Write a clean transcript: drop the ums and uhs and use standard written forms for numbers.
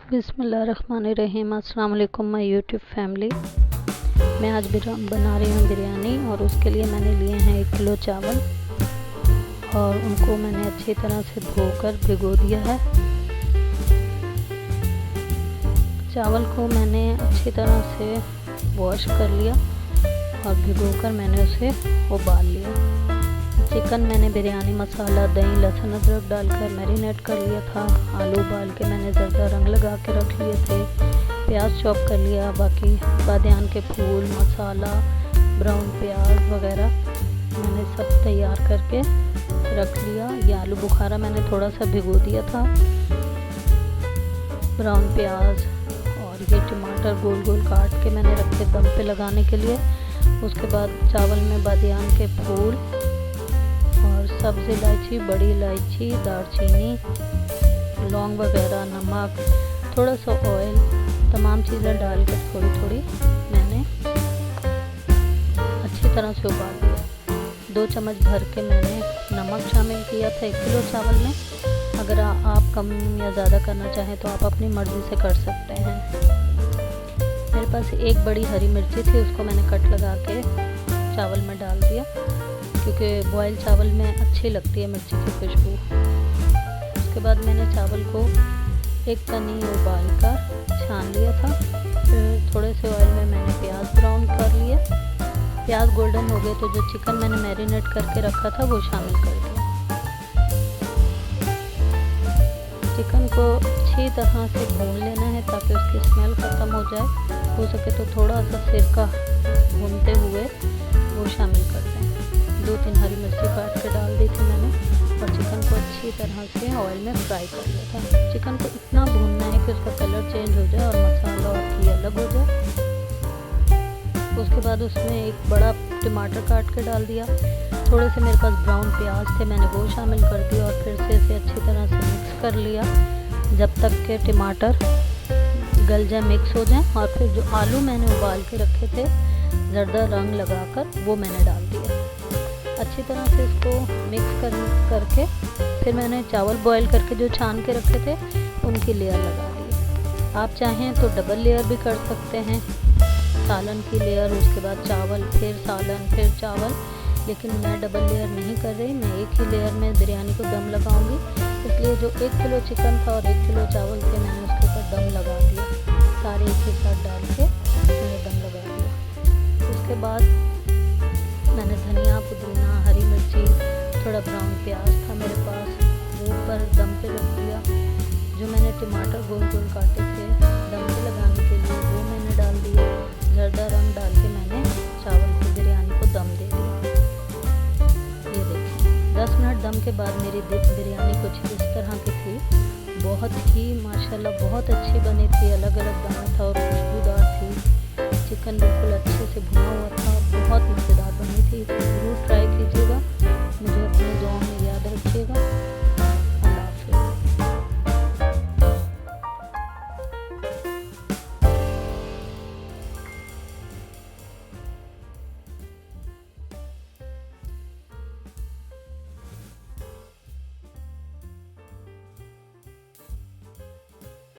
बिस्मिल्लाहिर्रहमानिर्रहीम। अस्सलाम वालेकुम माय यूट्यूब फैमिली। मैं आज बना रही हूँ बिरयानी और उसके लिए मैंने लिए हैं 1 किलो चावल और उनको मैंने अच्छी तरह से धोकर भिगो दिया है। चावल को मैंने अच्छी तरह से वॉश कर लिया और भिगोकर मैंने उसे उबाल लिया। चिकन मैंने बिरयानी मसाला, दही, लहसुन, अदरक डालकर मैरिनेट कर लिया था। आलू उबाल के मैंने ज़रदा रंग लगा के रख लिए थे। प्याज चॉप कर लिया, बाकी बादियान के फूल, मसाला, ब्राउन प्याज वगैरह मैंने सब तैयार करके रख लिया। ये आलू बुखारा मैंने थोड़ा सा भिगो दिया था। ब्राउन प्याज और ये टमाटर गोल गोल काट के मैंने रखे दम पे लगाने के लिए। उसके बाद चावल में बादियान के फूल और सब्ज़ इलायची, बड़ी इलायची, दालचीनी, लौंग वगैरह, नमक, थोड़ा सा ऑयल, तमाम चीज़ें डालकर थोड़ी थोड़ी मैंने अच्छी तरह से उबाल दिया। 2 चम्मच भर के मैंने नमक शामिल किया था 1 किलो चावल में। अगर आप कम या ज़्यादा करना चाहें तो आप अपनी मर्ज़ी से कर सकते हैं। मेरे पास एक बड़ी हरी मिर्ची थी, उसको मैंने कट लगा के चावल में डाल दिया क्योंकि बॉयल चावल में अच्छी लगती है मिर्ची की खुशबू। उसके बाद मैंने चावल को एक कनी उबाल कर छान लिया था। फिर थोड़े से ऑयल में मैंने प्याज ब्राउन कर लिए। प्याज गोल्डन हो गए तो जो चिकन मैंने मैरिनेट करके रखा था वो शामिल कर दिया। चिकन को अच्छी तरह से भून लेना है ताकि उसकी स्मेल ख़त्म हो जाए। हो सके तो थोड़ा सा सिरका भूनते हुए वो शामिल कर दें। 2-3 हरी मिर्ची काट के डाल दी थी मैंने और चिकन को अच्छी तरह से ऑयल में फ्राई कर लिया था। चिकन को इतना भूनना है कि उसका कलर चेंज हो जाए और मसाला और घी अलग हो जाए। उसके बाद उसमें एक बड़ा टमाटर काट के डाल दिया। थोड़े से मेरे पास ब्राउन प्याज थे, मैंने वो शामिल कर दिया और फिर से इसे अच्छी तरह से मिक्स कर लिया जब तक के टमाटर गल जाए, मिक्स हो जाए। और फिर जो आलू मैंने उबाल के रखे थे ज़रदा रंग लगाकर वो मैंने डाल दिया। अच्छी तरह से इसको मिक्स करके फिर मैंने चावल बॉईल करके जो छान के रखे थे उनकी लेयर लगा दी। आप चाहें तो डबल लेयर भी कर सकते हैं, सालन की लेयर, उसके बाद चावल, फिर सालन, फिर चावल। लेकिन मैं डबल लेयर नहीं कर रही, मैं एक ही लेयर में बिरयानी को दम लगाऊंगी। इसलिए जो 1 किलो चिकन था और 1 किलो चावल थे मैंने उसके ऊपर दम लगा दिया। सारे एक ही साथ डाल के मैंने दम लगा दिया। उसके बाद मैंने धनिया, पुदीना, हरी मिर्ची, थोड़ा ब्राउन प्याज था मेरे पास, वो ऊपर दम पे रख दिया। जो मैंने टमाटर गोल गोल काटे थे दम पे लगाने के लिए वो मैंने डाल दिया। ज़रदा रंग डाल के मैंने चावल की बिरयानी को दम दे दिया। ये देखिए 10 मिनट दम के बाद मेरी बिरयानी कुछ इस तरह की थी। बहुत ही माशाल्लाह बहुत अच्छी बनी थी, अलग अलग दाना था और खुशबूदार थी। चिकन बिल्कुल अच्छे से भुना हुआ था, बहुत मज़ेदार बनी थी। ज़रूर ट्राई